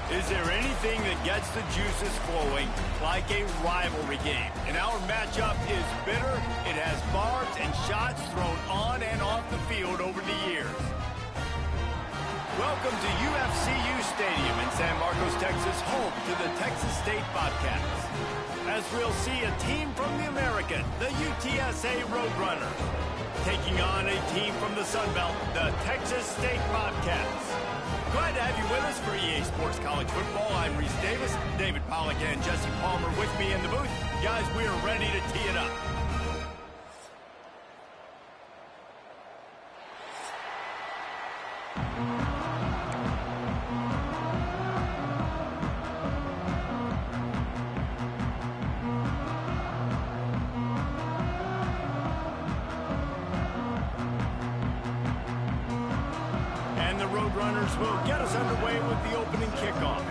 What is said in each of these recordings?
Is there anything that gets the juices flowing like a rivalry game? And our matchup is bitter. It has barbs and shots thrown on and off the field over the years. Welcome to UFCU Stadium in San Marcos, Texas, home to the Texas State Bobcats. As we'll see a team from the American, the UTSA Roadrunners, taking on a team from the Sun Belt, the Texas State Bobcats. Glad to have you with us for EA Sports College Football. I'm Reese Davis, David Pollack and Jesse Palmer with me in the booth. Guys, we are ready to tee it up. Roadrunners will get us underway with the opening kickoff.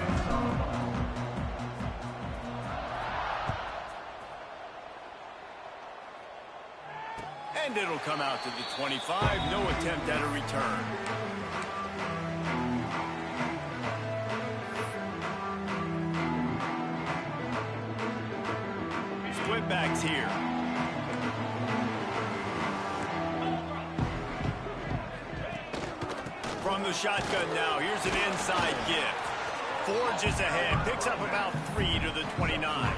And it'll come out to the 25. No attempt at a return. Split backs here. From the shotgun now, here's an inside gift. Forges ahead, picks up about 3 to the 29.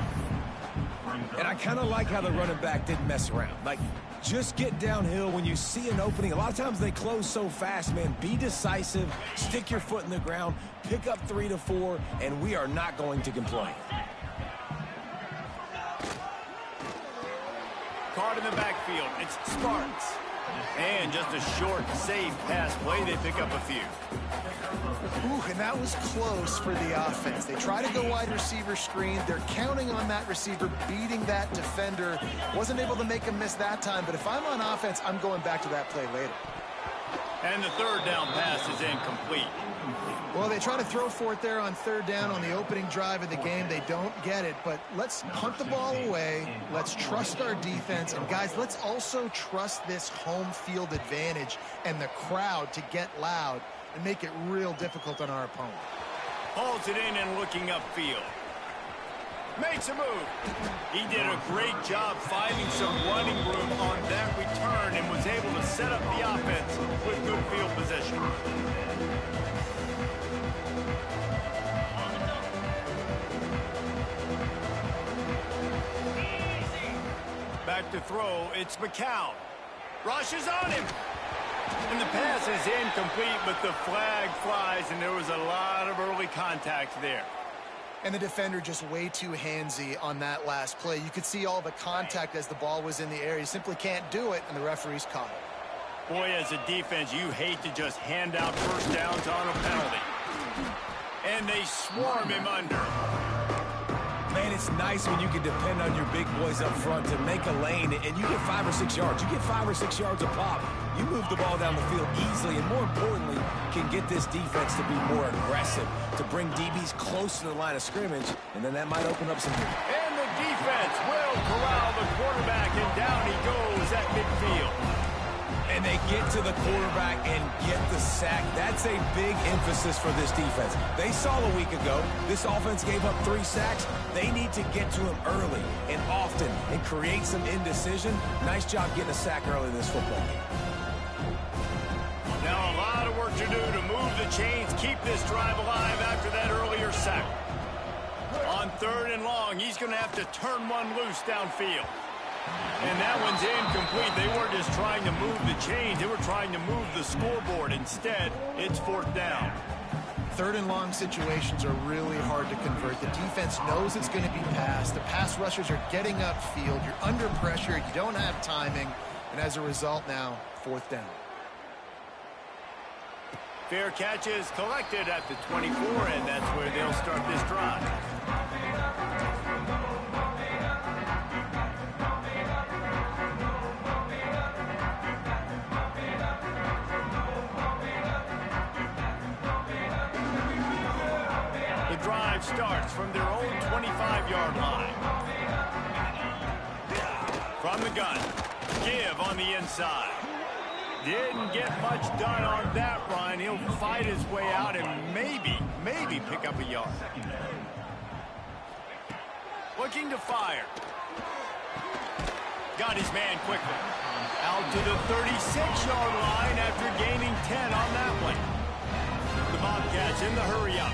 And I kind of like how the running back didn't mess around. Like, just get downhill when you see an opening. A lot of times they close so fast, man. Be decisive, stick your foot in the ground, pick up 3 to 4, and we are not going to complain. Caught in the backfield, it's Sparks. And just a short, safe pass play. They pick up a few. Ooh, and that was close for the offense. They try to go wide receiver screen. They're counting on that receiver beating that defender. Wasn't able to make him miss that time, but if I'm on offense, I'm going back to that play later. And the third down pass is incomplete. Well, they try to throw for it there on third down on the opening drive of the game. They don't get it, but let's punt the ball away. Let's trust our defense. And, guys, let's also trust this home field advantage and the crowd to get loud and make it real difficult on our opponent. Hauls it in and looking upfield. Makes a move. He did a great job finding some running room on that return and was able to set up the offense with good field position. Back to throw, it's McCown. Rushes on him. And the pass is incomplete, but the flag flies, and there was a lot of early contact there. And the defender just way too handsy on that last play. You could see all the contact as the ball was in the air. You simply can't do it, and the referee's caught it. Boy, as a defense, you hate to just hand out first downs on a penalty. And they swarm him under. Man, it's nice when you can depend on your big boys up front to make a lane, and you get 5 or 6 yards. You get 5 or 6 yards a pop. You move the ball down the field easily, and more importantly, can get this defense to be more aggressive, to bring DBs close to the line of scrimmage, and then that might open up some. And the defense will corral the quarterback, and down he goes at midfield. And they get to the quarterback and get the sack. That's a big emphasis for this defense. They saw a week ago, this offense gave up 3 sacks. They need to get to him early and often and create some indecision. Nice job getting a sack early in this football game. Now a lot of work to do to move the chains, keep this drive alive after that earlier sack. On 3rd and long, he's going to have to turn one loose downfield. And that one's incomplete. They weren't just trying to move the chains. They were trying to move the scoreboard. Instead, it's 4th down. 3rd and long situations are really hard to convert. The defense knows it's going to be passed. The pass rushers are getting upfield. You're under pressure. You don't have timing. And as a result now, 4th down. Fair catch is collected at the 24, and that's where they'll start this drive. Starts from their own 25-yard line. From the gun, give on the inside. Didn't get much done on that run. He'll fight his way out and maybe pick up a yard. Looking to fire. Got his man quickly. Out to the 36-yard line after gaining 10 on that one. The Bobcats in the hurry-up.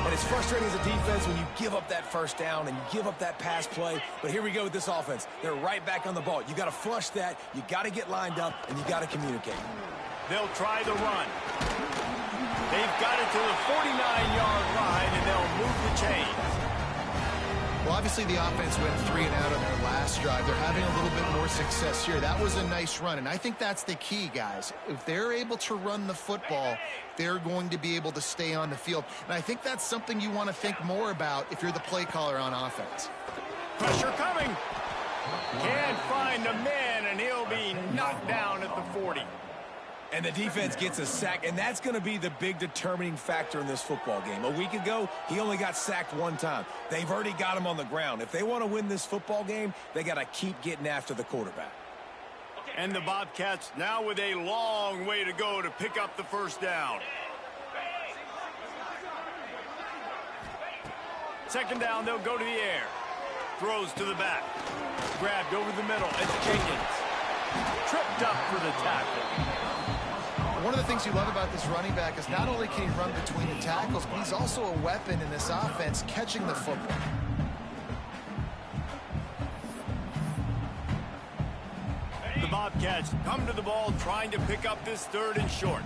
And it's frustrating as a defense when you give up that first down and you give up that pass play. But here we go with this offense. They're right back on the ball. You got to flush that. You got to get lined up, and you got to communicate. They'll try the run. They've got it to the 49-yard line, and they'll move the chains. Well, obviously the offense went 3 and out on their last drive. They're having a little bit more success here. That was a nice run, and I think that's the key, guys. If they're able to run the football, they're going to be able to stay on the field. And I think that's something you want to think more about if you're the play caller on offense. Pressure coming. Can't find the man, and he'll be knocked down at the 40. And the defense gets a sack, and that's going to be the big determining factor in this football game. A week ago, he only got sacked 1 time. They've already got him on the ground. If they want to win this football game, they got to keep getting after the quarterback. And the Bobcats now with a long way to go to pick up the first down. Second down, they'll go to the air. Throws to the back. Grabbed over the middle. It's Jenkins. Tripped up for the tackle. One of the things you love about this running back is not only can he run between the tackles, but he's also a weapon in this offense catching the football. The Bobcats come to the ball trying to pick up this 3rd and short.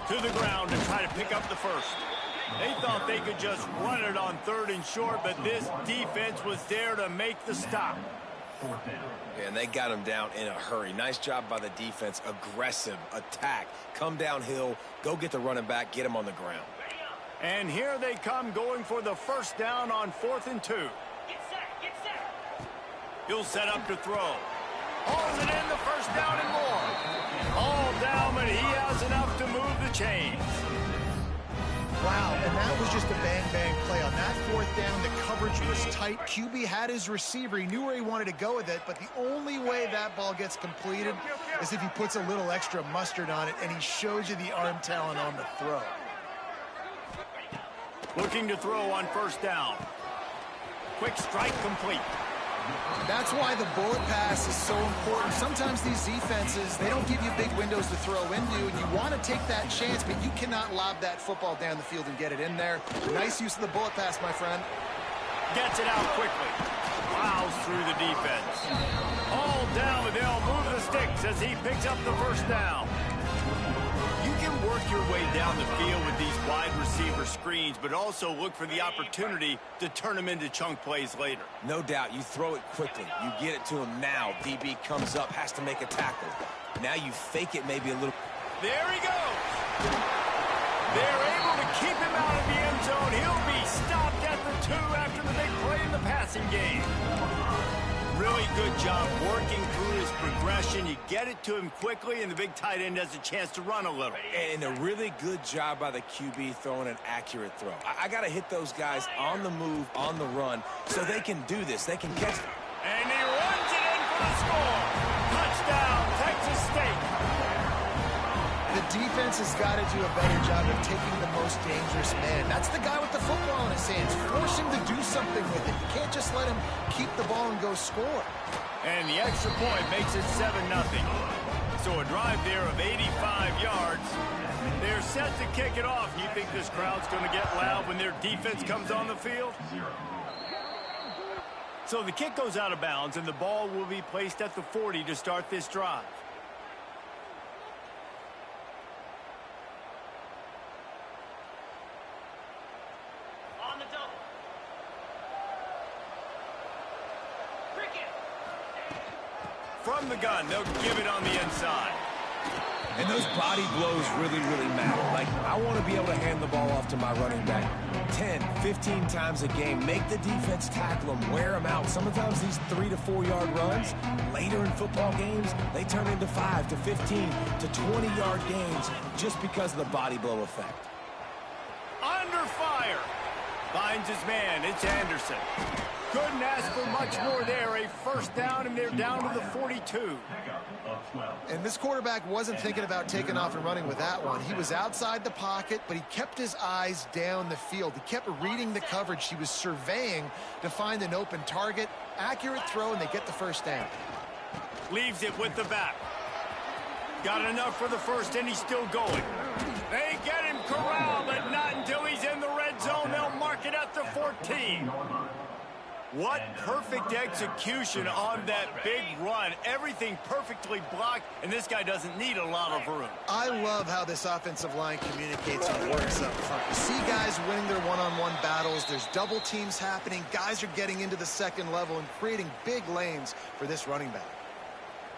To the ground and try to pick up the first. They thought they could just run it on 3rd and short, but this defense was there to make the stop. And they got him down in a hurry. Nice job by the defense. Aggressive attack. Come downhill. Go get the running back. Get him on the ground. And here they come going for the first down on 4th and 2. Get set. He'll set up to throw. Hauls it in, the first down and more. All down, but he has enough to move the chains. Wow, and that was just a bang-bang play. On that 4th down, the coverage was tight. QB had his receiver. He knew where he wanted to go with it, but the only way that ball gets completed is if he puts a little extra mustard on it, and he shows you the arm talent on the throw. Looking to throw on first down. Quick strike complete. That's why the bullet pass is so important. Sometimes these defenses, they don't give you big windows to throw into, and you want to take that chance, but you cannot lob that football down the field and get it in there. Nice use of the bullet pass, my friend. Gets it out quickly. Plows through the defense. All down, but they'll move the sticks as he picks up the first down. You can work your way down the field with these wide receiver screens, but also look for the opportunity to turn them into chunk plays later. No doubt. You throw it quickly. You get it to him now. DB comes up, has to make a tackle. Now you fake it maybe a little. There he goes. They're able to keep him out of the end zone. He'll be stopped at the 2 after the big play in the passing game. Really good job working through his progression. You get it to him quickly, and the big tight end has a chance to run a little. And a really good job by the QB throwing an accurate throw. I got to hit those guys on the move, on the run, so they can do this. They can catch. And he runs it in for the score. Touchdown, Texas State. The defense has got to do a better job of taking the most dangerous man. That's the guy with the football in his hands. Force him to do something with it. You can't just let him keep the ball and go score. And the extra point makes it 7-0. So a drive there of 85 yards. They're set to kick it off. You think this crowd's going to get loud when their defense comes on the field? So the kick goes out of bounds, and the ball will be placed at the 40 to start this drive. From the gun, they'll give it on the inside. And those body blows really, really matter. Like, I want to be able to hand the ball off to my running back 10, 15 times a game. Make the defense tackle them, wear them out. Sometimes these 3 to 4 yard runs, later in football games, they turn into 5 to 15 to 20 yard gains just because of the body blow effect. Under fire. Finds his man. It's Anderson. Couldn't ask for much more there. A first down, and they're down to the 42. And this quarterback wasn't thinking about taking off and running with that one. He was outside the pocket, but he kept his eyes down the field. He kept reading the coverage. He was surveying to find an open target. Accurate throw, and they get the first down. Leaves it with the back. Got enough for the first, and he's still going. They get him corralled, but not until he's in the red zone. They'll mark it at the 14. What perfect execution on that big run. Everything perfectly blocked, and this guy doesn't need a lot of room. I love how this offensive line communicates and works up front. You see guys winning their one-on-one battles. There's double teams happening. Guys are getting into the second level and creating big lanes for this running back.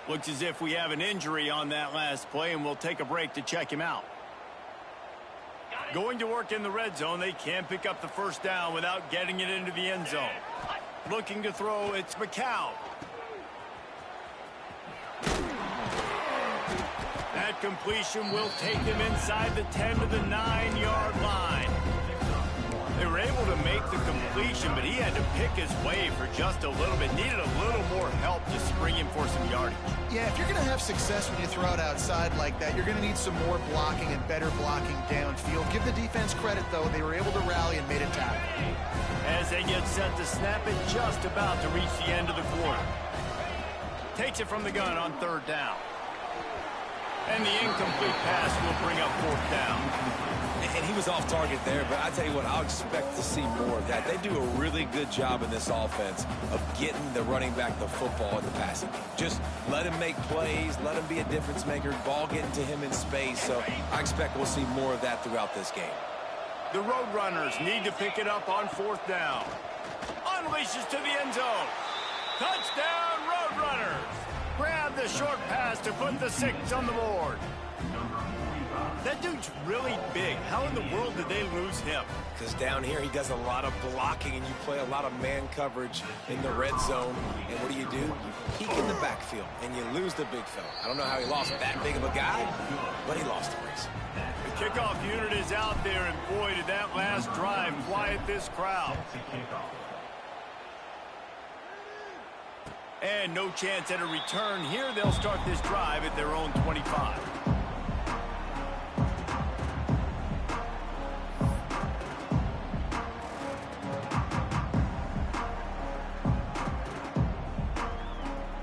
Looks as if we have an injury on that last play, and we'll take a break to check him out. Going to work in the red zone. They can't pick up the first down without getting it into the end zone. Looking to throw, it's McCown. That completion will take him inside the 10 to the 9-yard line. They were able to make the completion, but he had to pick his way for just a little bit. Needed a little more help to spring him for some yardage. Yeah, if you're going to have success when you throw it outside like that, you're going to need some more blocking and better blocking downfield. Give the defense credit, though. They were able to rally and made a tackle. As they get set to snap it, just about to reach the end of the quarter. Takes it from the gun on third down. And the incomplete pass will bring up fourth down. And he was off target there, but I tell you what, I'll expect to see more of that. They do a really good job in this offense of getting the running back the football in the passing game. Just let him make plays, let him be a difference maker, ball getting to him in space. So I expect we'll see more of that throughout this game. The Roadrunners need to pick it up on fourth down. Unleashes to the end zone. Touchdown, Roadrunners. Grab the short pass to put the 6 on the board. That dude's really big. How in the world did they lose him? Because down here he does a lot of blocking, and you play a lot of man coverage in the red zone. And what do? You peek in the backfield, and you lose the big fella. I don't know how he lost that big of a guy, but he lost the race. The kickoff unit is out there, and boy, did that last drive quiet this crowd. And no chance at a return here. They'll start this drive at their own 25.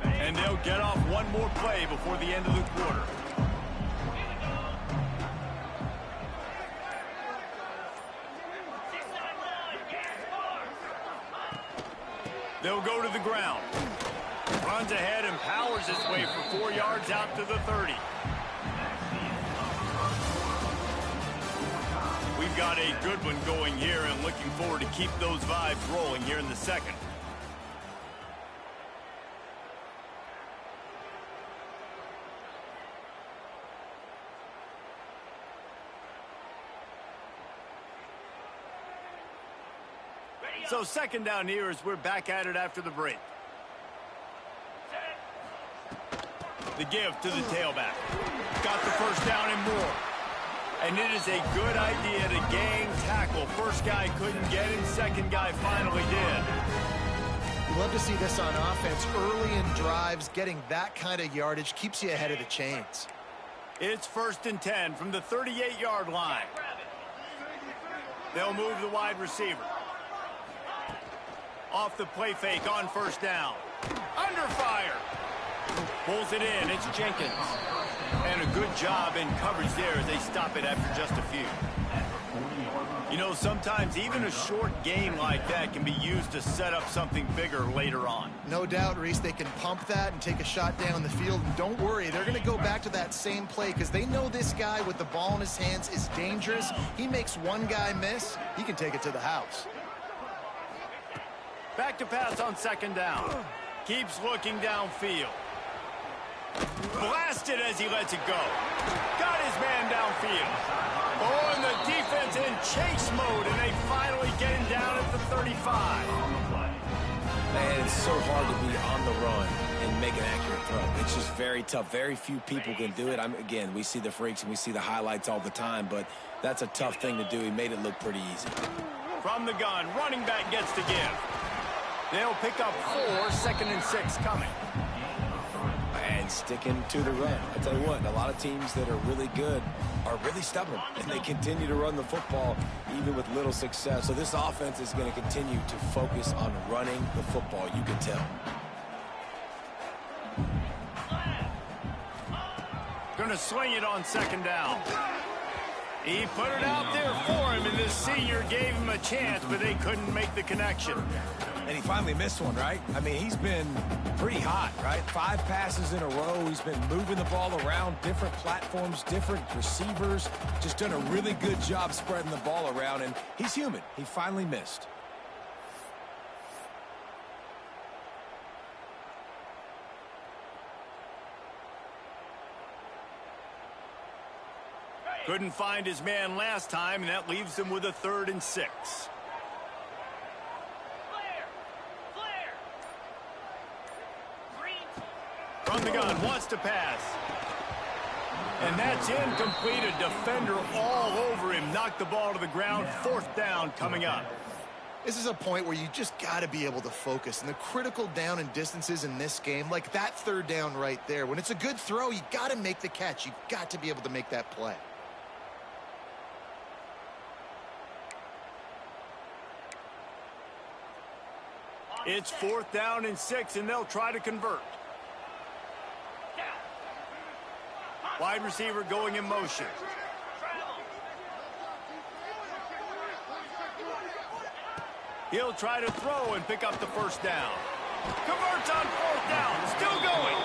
And they'll get off one more play before the end of the quarter. They'll go to the ground. Runs ahead and powers his way for 4 yards out to the 30. We've got a good one going here, and looking forward to keep those vibes rolling here in the second. So second down here as we're back at it after the break. The give to the tailback. Got the first down and more. And it is a good idea to gang tackle. First guy couldn't get him. Second guy finally did. Love to see this on offense. Early in drives, getting that kind of yardage keeps you ahead of the chains. It's 1st and 10 from the 38-yard line. They'll move the wide receiver. Off the play fake on first down. Under fire. Pulls it in. It's Jenkins. And a good job in coverage there as they stop it after just a few. You know, sometimes even a short gain like that can be used to set up something bigger later on. No doubt, Reese, they can pump that and take a shot down the field. And don't worry, they're going to go back to that same play because they know this guy with the ball in his hands is dangerous. He makes one guy miss, he can take it to the house. Back to pass on second down. Keeps looking downfield. Blasted as he lets it go. Got his man downfield. Oh, and the defense in chase mode, and they finally get him down at the 35. Man, it's so hard to be on the run and make an accurate throw. It's just very tough. Very few people can do it. Again, we see the freaks and we see the highlights all the time, but that's a tough thing to do. He made it look pretty easy. From the gun, running back gets to give. They'll pick up 4, 2nd and 6 coming. And sticking to the run. I tell you what, a lot of teams that are really good are really stubborn, and they continue to run the football even with little success. So this offense is going to continue to focus on running the football, you can tell. Going to swing it on 2nd down. He put it out there for him, and this senior gave him a chance, but they couldn't make the connection. And he finally missed one, right? I mean, he's been pretty hot, right? 5 passes in a row. He's been moving the ball around, different platforms, different receivers. Just done a really good job spreading the ball around, and he's human. He finally missed. Couldn't find his man last time, and that leaves him with a 3rd and 6. From the gun, wants to pass. And that's incomplete. A defender all over him. Knocked the ball to the ground. 4th down coming up. This is a point where you just got to be able to focus. And the critical down and distances in this game, like that 3rd down right there, when it's a good throw, you got to make the catch. You got to be able to make that play. It's 4th down and 6, and they'll try to convert. Wide receiver going in motion. He'll try to throw and pick up the 1st down. Converts on 4th down. Still going.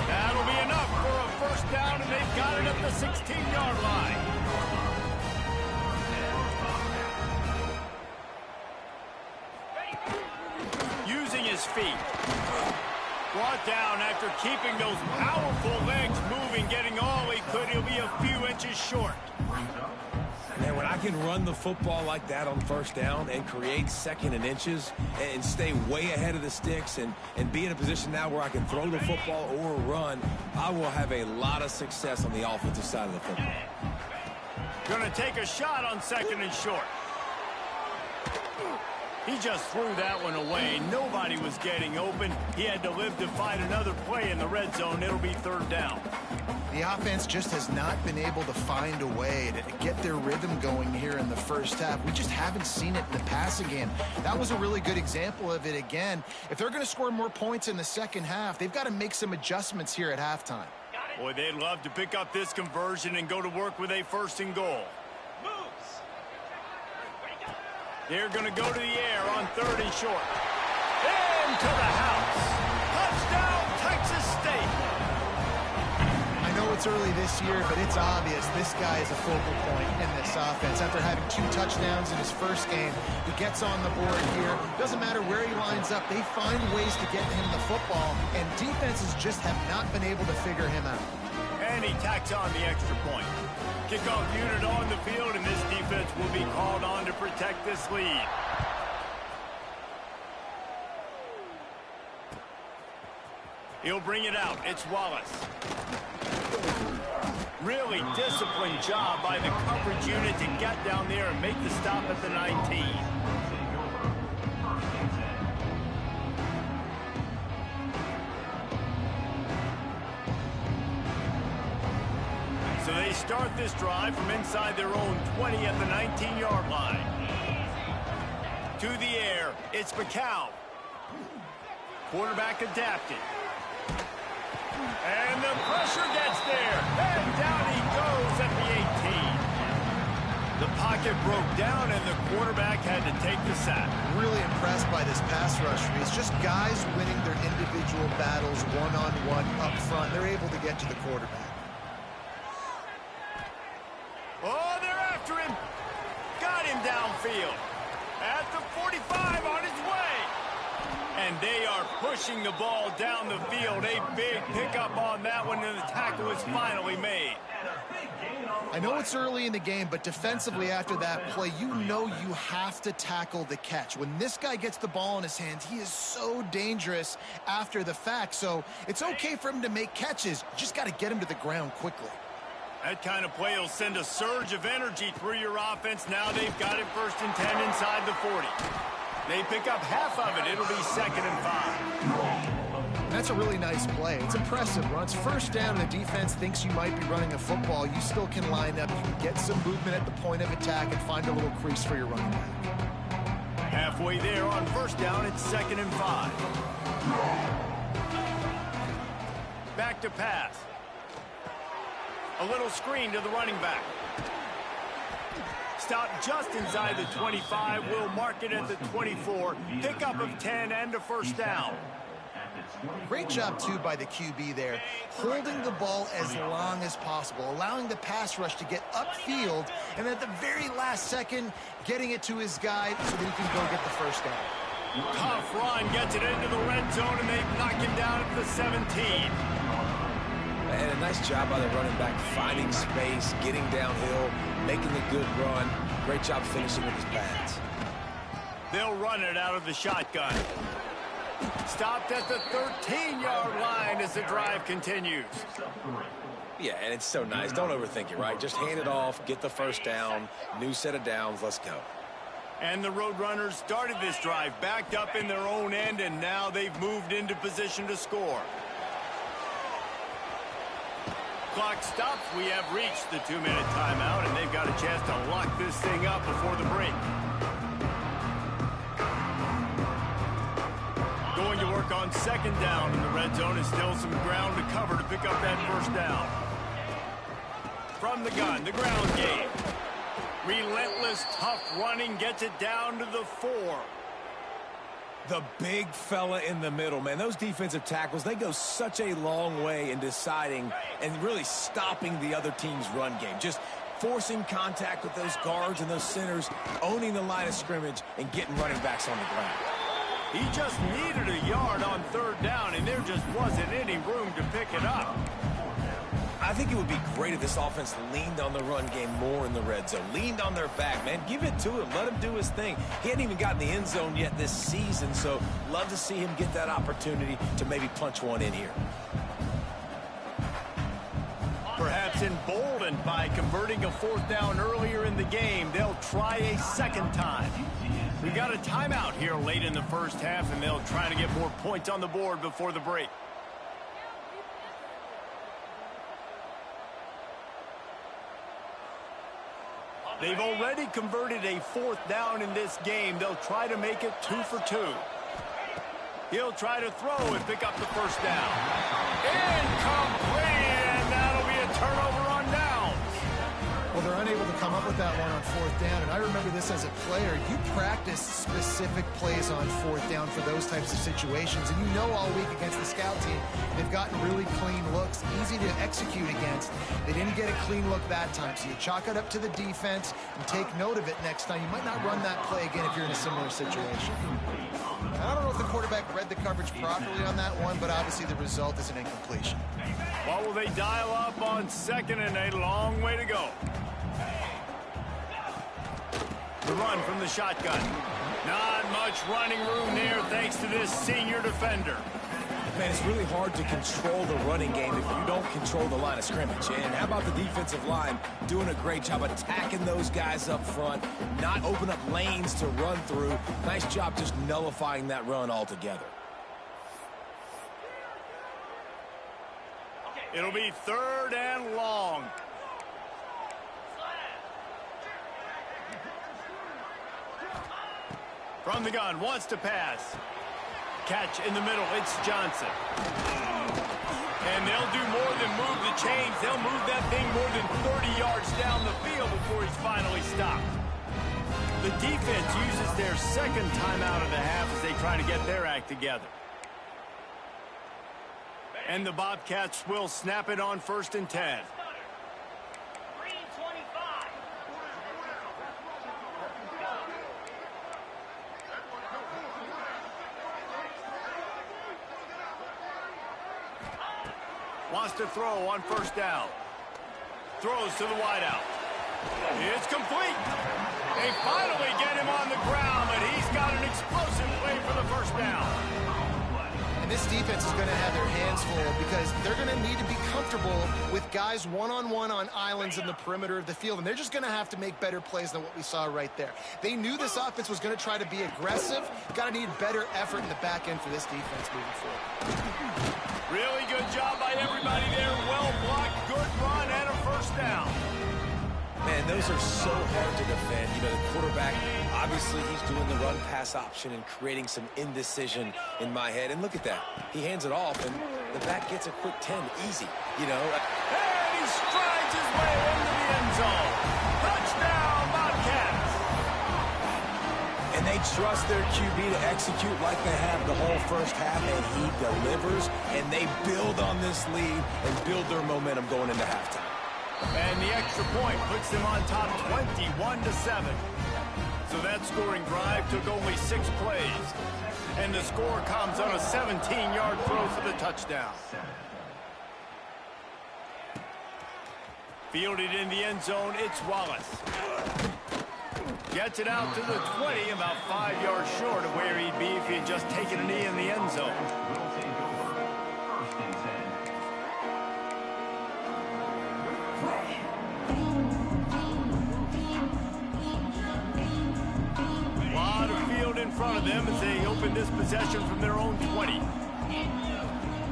That'll be enough for a 1st down, and they've got it at the 16-yard line. Using his feet. Brought down after keeping those powerful legs moving, getting all he could. He'll be a few inches short. Man, when I can run the football like that on 1st down and create 2nd and inches and stay way ahead of the sticks and be in a position now where I can throw the football or run, I will have a lot of success on the offensive side of the football. Going to take a shot on 2nd and short. He just threw that one away. Nobody was getting open. He had to live to find another play in the red zone. It'll be 3rd down. The offense just has not been able to find a way to get their rhythm going here in the 1st half. We just haven't seen it in the passing game. That was a really good example of it again. If they're going to score more points in the 2nd half, they've got to make some adjustments here at halftime. Boy, they'd love to pick up this conversion and go to work with a 1st and goal. They're going to go to the air on 3rd and short. Into the house. Touchdown, Texas State. I know it's early this year, but it's obvious this guy is a focal point in this offense. After having 2 touchdowns in his 1st game, he gets on the board here. Doesn't matter where he lines up, they find ways to get him the football, and defenses just have not been able to figure him out. And he tacks on the extra point. Kickoff unit on the field, and this defense will be called on to protect this lead. He'll bring it out. It's Wallace. Really disciplined job by the coverage unit to get down there and make the stop at the 19. So they start this drive from inside their own 20 at the 19-yard line. To the air, it's McCow. Quarterback adapted. And the pressure gets there. And down he goes at the 18. The pocket broke down, and the quarterback had to take the sack. Really impressed by this pass rush. It's just guys winning their individual battles one-on-one up front. They're able to get to the quarterback. Oh, they're after him. Got him downfield. At the 45 on his way. And they are pushing the ball down the field. A big pickup on that one, and the tackle is finally made. I know it's early in the game, but defensively after that play, you know you have to tackle the catch. When this guy gets the ball in his hands, he is so dangerous after the fact. So it's okay for him to make catches. You just got to get him to the ground quickly. That kind of play will send a surge of energy through your offense. Now they've got it 1st and 10 inside the 40. They pick up half of it. It'll be 2nd and 5. That's a really nice play. It's impressive. When it's 1st down and the defense thinks you might be running a football, you still can line up. You can get some movement at the point of attack and find a little crease for your running back. Halfway there on 1st down, it's 2nd and 5. Back to pass. A little screen to the running back. Stop just inside the 25. We'll mark it at the 24. Pickup of 10 and a 1st down. Great job, too, by the QB there. Holding the ball as long as possible, allowing the pass rush to get upfield, and at the very last second, getting it to his guy so that he can go get the 1st down. Tough run, gets it into the red zone, and they knock him down at the 17. And a nice job by the running back, finding space, getting downhill, making a good run. Great job finishing with his pads. They'll run it out of the shotgun. Stopped at the 13-yard line as the drive continues. Yeah, and it's so nice. Don't overthink it, right? Just hand it off, get the 1st down, new set of downs, let's go. And the Roadrunners started this drive backed up in their own end, and now they've moved into position to score. Clock stops. We have reached the 2-minute timeout, and they've got a chance to lock this thing up before the break. Going to work on 2nd down in the red zone, and still some ground to cover to pick up that 1st down. From the gun, the ground game. Relentless, tough running gets it down to the 4. The big fella in the middle, man. Those defensive tackles, they go such a long way in deciding and really stopping the other team's run game. Just forcing contact with those guards and those centers, owning the line of scrimmage, and getting running backs on the ground. He just needed a yard on 3rd down, and there just wasn't any room to pick it up. I think it would be great if this offense leaned on the run game more in the red zone. Leaned on their back, man. Give it to him. Let him do his thing. He hadn't even gotten the end zone yet this season, so love to see him get that opportunity to maybe punch one in here. Perhaps emboldened by converting a 4th down earlier in the game, they'll try a 2nd time. We've got a timeout here late in the 1st half, and they'll try to get more points on the board before the break. They've already converted a 4th down in this game. They'll try to make it 2 for 2. He'll try to throw and pick up the 1st down. Incomplete, and that'll be a turnover on downs. Well, they're unable to come up with that one on 4th down, and I remember this as a player. You practice specific plays on 4th down for those types of situations, and you know all week against the scout team, they've gotten really clean looks, easy to execute against. They didn't get a clean look that time, so you chalk it up to the defense and take note of it next time. You might not run that play again if you're in a similar situation. I don't know if the quarterback read the coverage properly on that one, but obviously the result is an incompletion. What will they dial up on 2nd and a long way to go? The run from the shotgun. Not much running room there thanks to this senior defender. Man, it's really hard to control the running game if you don't control the line of scrimmage. And how about the defensive line doing a great job attacking those guys up front, not open up lanes to run through. Nice job just nullifying that run altogether. It'll be 3rd and long. From the gun, wants to pass. Catch in the middle, it's Johnson. And they'll do more than move the chains. They'll move that thing more than 30 yards down the field before he's finally stopped. The defense uses their 2nd timeout of the half as they try to get their act together. And the Bobcats will snap it on 1st and 10. Wants to throw on 1st down. Throws to the wideout. It's complete. They finally get him on the ground, but he's got an explosive play for the 1st down. And this defense is going to have their hands full because they're going to need to be comfortable comfortable with guys one-on-one on islands in the perimeter of the field, and they're just going to have to make better plays than what we saw right there. They knew this offense was going to try to be aggressive. Got to need better effort in the back end for this defense moving forward. Really good job by everybody there. Well blocked, good run, and a first down. Man, those are so hard to defend. You know, the quarterback, obviously he's doing the run-pass option and creating some indecision in my head. And look at that. He hands it off, and the back gets a quick 10. Easy, you know. And he strides his way into the end zone. Touchdown, Bobcats. And they trust their QB to execute like they have the whole first half, and he delivers, and they build on this lead and build their momentum going into halftime. And the extra point puts them on top 21-7. So that scoring drive took only 6 plays. And the score comes on a 17-yard throw for the touchdown. Fielded in the end zone, it's Wallace. Gets it out to the 20, about 5 yards short of where he'd be if he had just taken a knee in the end zone. In front of them as they open this possession from their own 20.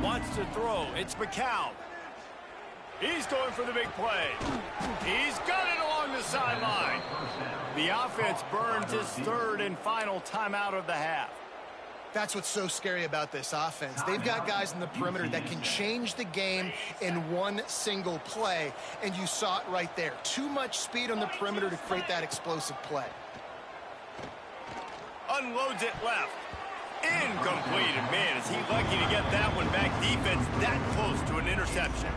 Wants to throw. It's McCown. He's going for the big play. He's got it along the sideline. The offense burns his third and final timeout of the half. That's what's so scary about this offense. They've got guys in the perimeter that can change the game in one single play, and you saw it right there. Too much speed on the perimeter to create that explosive play. Unloads it left. Incomplete. And man, is he lucky to get that one back. Defense that close to an interception.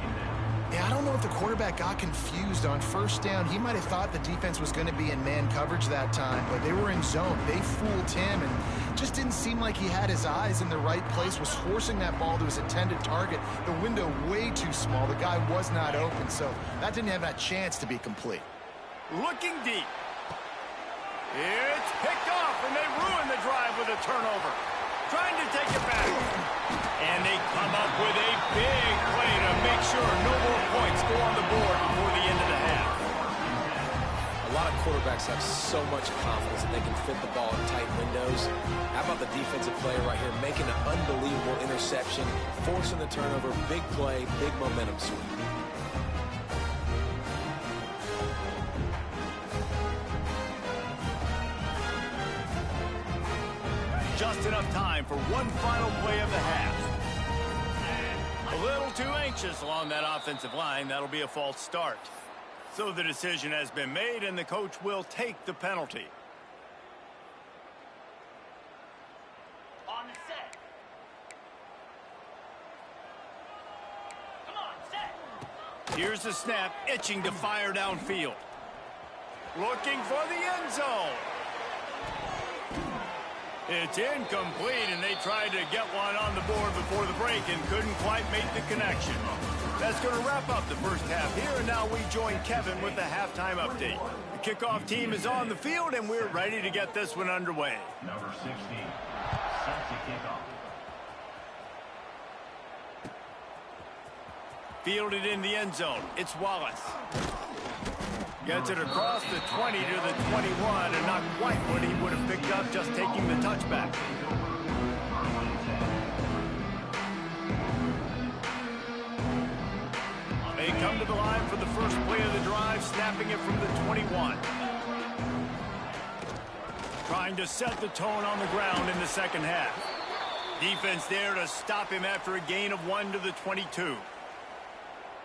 Yeah, I don't know if the quarterback got confused on first down. He might have thought the defense was going to be in man coverage that time, but they were in zone. They fooled him and just didn't seem like he had his eyes in the right place, was forcing that ball to his intended target. The window way too small. The guy was not open, so that didn't have that chance to be complete. Looking deep. It's picked off, and they ruin the drive with a turnover. Trying to take it back. And they come up with a big play to make sure no more points go on the board before the end of the half. A lot of quarterbacks have so much confidence that they can fit the ball in tight windows. How about the defensive player right here making an unbelievable interception, forcing the turnover, big play, big momentum swing. Just enough time for one final play of the half. A little too anxious along that offensive line. That'll be a false start. So the decision has been made, and the coach will take the penalty. On the set. Come on, set. Here's the snap, itching to fire downfield. Looking for the end zone. It's incomplete, and they tried to get one on the board before the break and couldn't quite make the connection. That's going to wrap up the first half here, and now we join Kevin with the halftime update. The kickoff team is on the field, and we're ready to get this one underway. Number 16, set to kickoff. Fielded in the end zone, it's Wallace. Gets it across the 20 to the 21, and not quite what he would have picked up just taking the touchback. They come to the line for the first play of the drive, snapping it from the 21. Trying to set the tone on the ground in the second half. Defense there to stop him after a gain of 1 to the 22.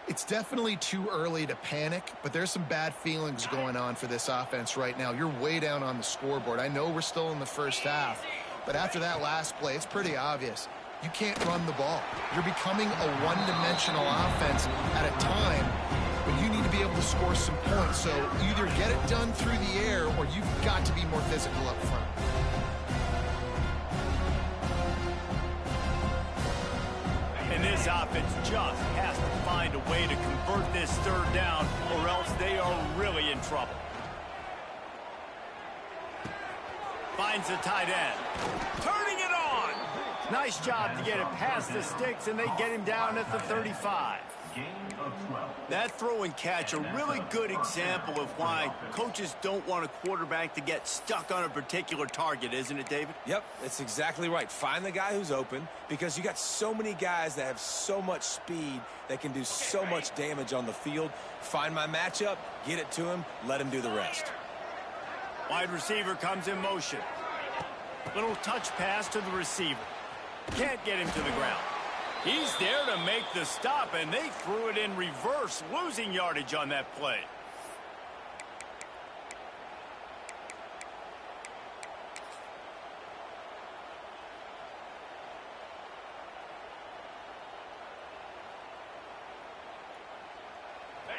It's definitely too early to panic, but there's some bad feelings going on for this offense right now. You're way down on the scoreboard. I know we're still in the first half, but after that last play, it's pretty obvious. You can't run the ball. You're becoming a one-dimensional offense at a time when you need to be able to score some points. So either get it done through the air or you've got to be more physical up front. And this offense just has to find a way to convert this third down, or else they are really in trouble. Finds the tight end. Turning it on! Nice job to get it past the sticks, and they get him down at the 35. Gain of 12. That throw and catch a really good example of why coaches don't want a quarterback to get stuck on a particular target, isn't it, David? Yep, that's exactly right. Find the guy who's open, because you got so many guys that have so much speed that can do so much damage on the field. Find my matchup, get it to him, let him do the rest. Wide receiver comes in motion. Little touch pass to the receiver. Can't get him to the ground. He's there to make the stop, and they threw it in reverse, losing yardage on that play.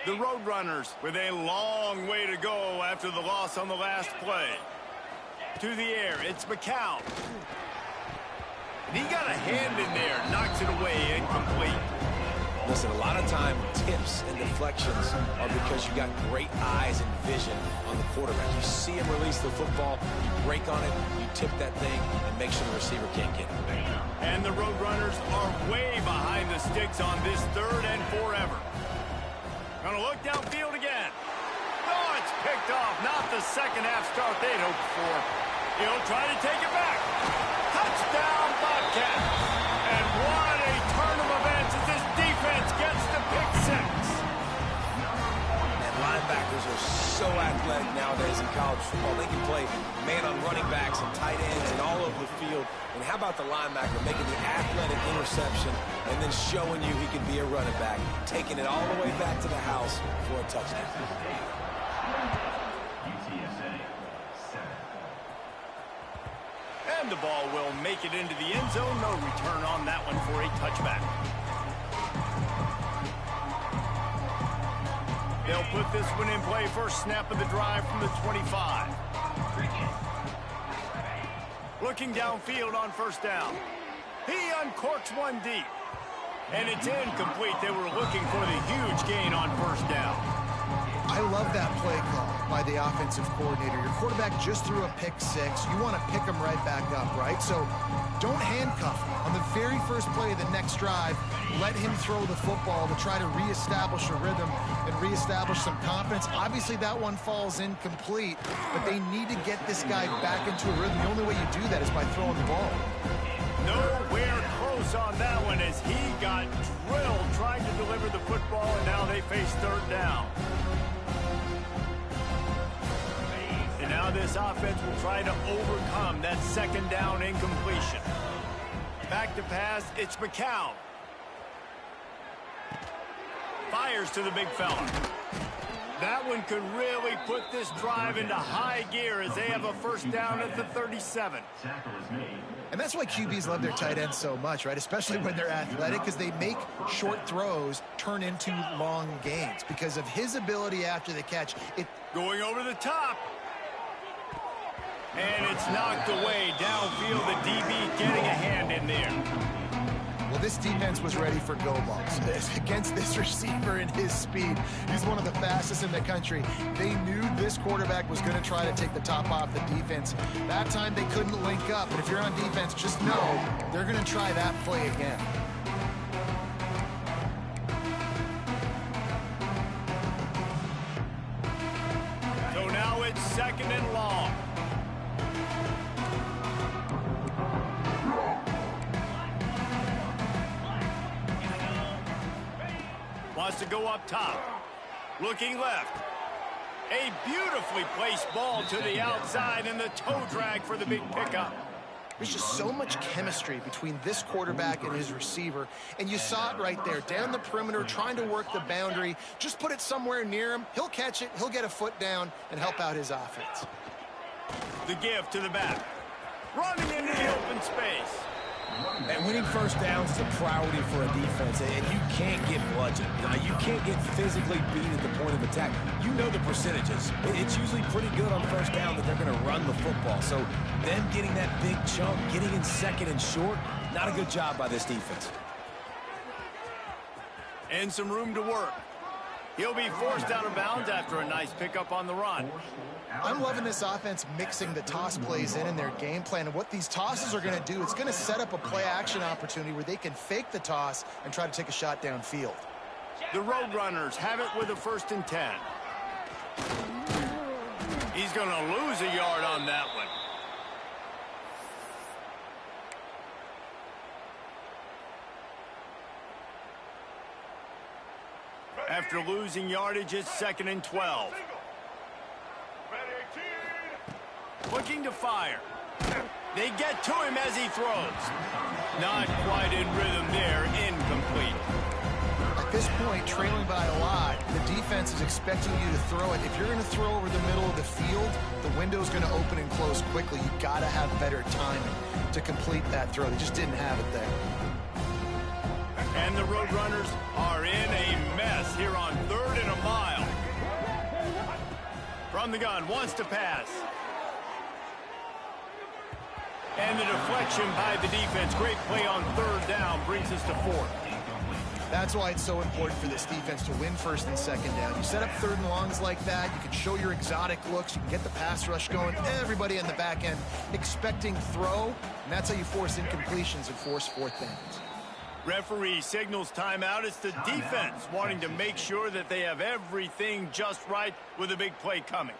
The Roadrunners with a long way to go after the loss on the last play. To the air, it's McCown. He got a hand in there, knocks it away, incomplete. Listen, a lot of time, tips and deflections are because you got great eyes and vision on the quarterback. You see him release the football, you break on it, you tip that thing, and make sure the receiver can't get it. And the Roadrunners are way behind the sticks on this 3rd and forever. Gonna look downfield again. Oh, it's picked off. Not the second half start they'd hoped for. He'll try to take it back. Touchdown, Bobcats. And what a turn of events as this defense gets the pick 6. And linebackers are so athletic nowadays in college football. They can play man on running backs and tight ends and all over the field. And how about the linebacker making the athletic interception and then showing you he can be a running back, taking it all the way back to the house for a touchdown. UTSA 7. And the ball will make it into the end zone. No return on that one for a touchback. They'll put this one in play. First snap of the drive from the 25. Looking downfield on first down. He uncorks one deep. And it's incomplete. They were looking for the huge gain on first down. I love that play call by the offensive coordinator. Your quarterback just threw a pick 6. You want to pick him right back up, right? So don't handcuff him. On the very first play of the next drive, let him throw the football to try to reestablish a rhythm and reestablish some confidence. Obviously, that one falls incomplete, but they need to get this guy back into a rhythm. The only way you do that is by throwing the ball. Nowhere close on that one as he got drilled trying to deliver the football, and now they face 3rd down. And now this offense will try to overcome that 2nd down incompletion. Back to pass, it's McCown. Fires to the big fella. That one could really put this drive into high gear as they have a first down at the 37. Tackle is made. And that's why QBs love their tight ends so much, right? Especially when they're athletic, because they make short throws turn into long gains. Because of his ability after the catch, Going over the top. And it's knocked away downfield. The DB getting a hand in there. Well, this defense was ready for go balls against this receiver and his speed. He's one of the fastest in the country. They knew this quarterback was going to try to take the top off the defense. That time they couldn't link up. But if you're on defense, just know they're going to try that play again. So now it's 2nd and long. Wants to go up top. Looking left. A beautifully placed ball to the outside and the toe drag for the big pickup. There's just so much chemistry between this quarterback and his receiver, and you saw it right there, down the perimeter, trying to work the boundary. Just put it somewhere near him. He'll catch it, he'll get a foot down, and help out his offense. The give to the back. Running into the open space. And winning first downs is a priority for a defense, and you can't get bludgeoned. You can't get physically beat at the point of attack. You know the percentages. It's usually pretty good on first down that they're going to run the football. So them getting that big chunk, getting in 2nd and short, not a good job by this defense. And some room to work. He'll be forced out of bounds after a nice pickup on the run. I'm loving this offense mixing the toss plays in their game plan. And what these tosses are going to do, it's going to set up a play-action opportunity where they can fake the toss and try to take a shot downfield. The Roadrunners have it with a 1st and 10. He's going to lose a yard on that one. After losing yardage, it's 2nd and 12. Looking to fire. They get to him as he throws. Not quite in rhythm there. Incomplete. At this point, trailing by a lot, the defense is expecting you to throw it. If you're going to throw over the middle of the field, the window's going to open and close quickly. You've got to have better timing to complete that throw. They just didn't have it there. And the Roadrunners are in a mess here on 3rd and a mile. From the gun, wants to pass. And the deflection by the defense. Great play on 3rd down brings us to 4th. That's why it's so important for this defense to win 1st and 2nd down. You set up 3rd and longs like that. You can show your exotic looks. You can get the pass rush going. Everybody in the back end expecting throw. And that's how you force incompletions and force 4th downs. Referee signals timeout. It's the defense wanting to make sure that they have everything just right with a big play coming.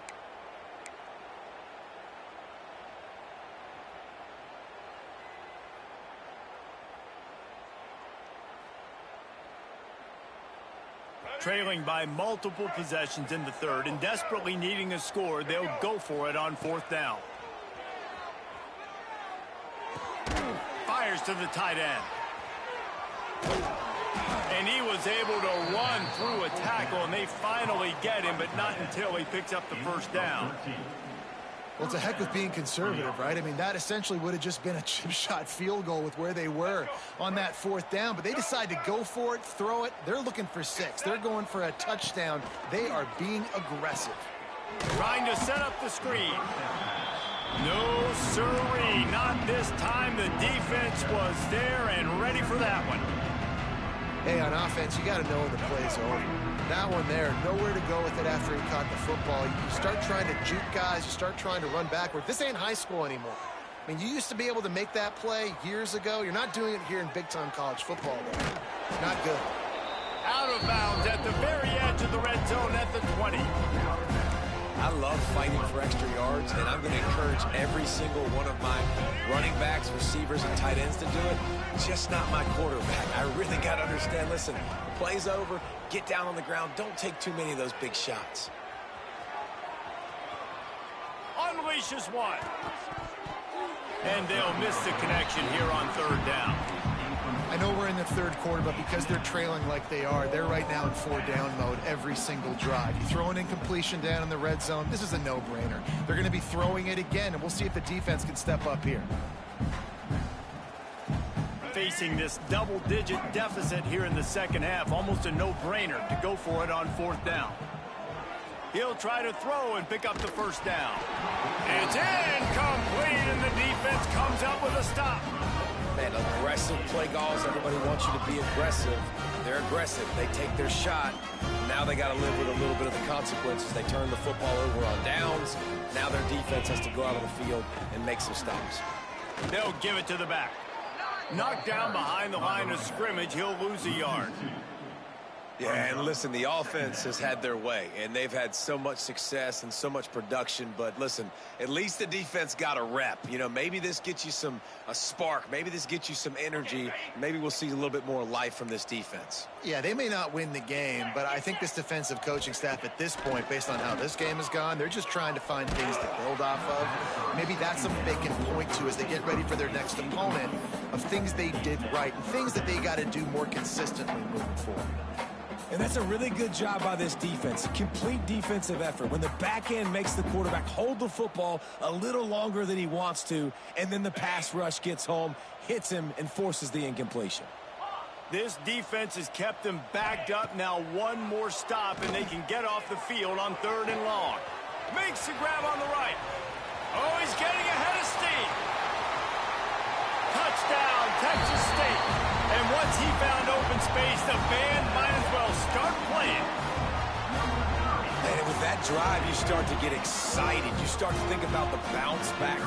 Trailing by multiple possessions in the 3rd and desperately needing a score, they'll go for it on 4th down. Fires to the tight end. And he was able to run through a tackle, and they finally get him, but not until he picks up the 1st down. Well, it's a heck of being conservative, right? I mean, that essentially would have just been a chip shot field goal with where they were on that 4th down, but they decide to go for it, throw it. They're looking for 6. They're going for a touchdown. They are being aggressive. Trying to set up the screen. No siree, not this time. The defense was there and ready for that one. Hey, on offense, you got to know when the play's over. That one there, nowhere to go with it after he caught the football. You start trying to juke guys. You start trying to run backward. This ain't high school anymore. I mean, you used to be able to make that play years ago. You're not doing it here in big-time college football, though. Not good. Out of bounds at the very edge of the red zone at the 20. I love fighting for extra yards, and I'm going to encourage every single one of my running backs, receivers, and tight ends to do it. Just not my quarterback. I really got to understand, listen, the play's over, get down on the ground, don't take too many of those big shots. Unleashes one. And they'll miss the connection here on 3rd down. I know we're in the 3rd quarter, but because they're trailing like they are, they're right now in 4-down mode every single drive. You throw an incompletion down in the red zone, this is a no-brainer. They're going to be throwing it again, and we'll see if the defense can step up here. Facing this double-digit deficit here in the 2nd half, almost a no-brainer to go for it on 4th down. He'll try to throw and pick up the 1st down. It's incomplete, and the defense comes up with a stop. Man, aggressive play calls. Everybody wants you to be aggressive. They're aggressive. They take their shot. Now they got to live with a little bit of the consequences. They turn the football over on downs. Now their defense has to go out on the field and make some stops. They'll give it to the back. Knocked down behind the line of scrimmage. He'll lose a yard. Yeah, and listen, the offense has had their way, and they've had so much success and so much production. But listen, at least the defense got a rep. You know, maybe this gets you a spark. Maybe this gets you some energy. Maybe we'll see a little bit more life from this defense. Yeah, they may not win the game, but I think this defensive coaching staff at this point, based on how this game has gone, they're just trying to find things to build off of. Maybe that's something they can point to as they get ready for their next opponent, of things they did right and things that they got to do more consistently moving forward. And that's a really good job by this defense. A complete defensive effort. When the back end makes the quarterback hold the football a little longer than he wants to, and then the pass rush gets home, hits him, and forces the incompletion. This defense has kept them backed up. Now one more stop, and they can get off the field on 3rd and long. Makes the grab on the right. Oh, he's getting ahead of steam. Touchdown, Texas State. And once he found open space, the band might as well start playing. And with that drive, you start to get excited. You start to think about the bounce back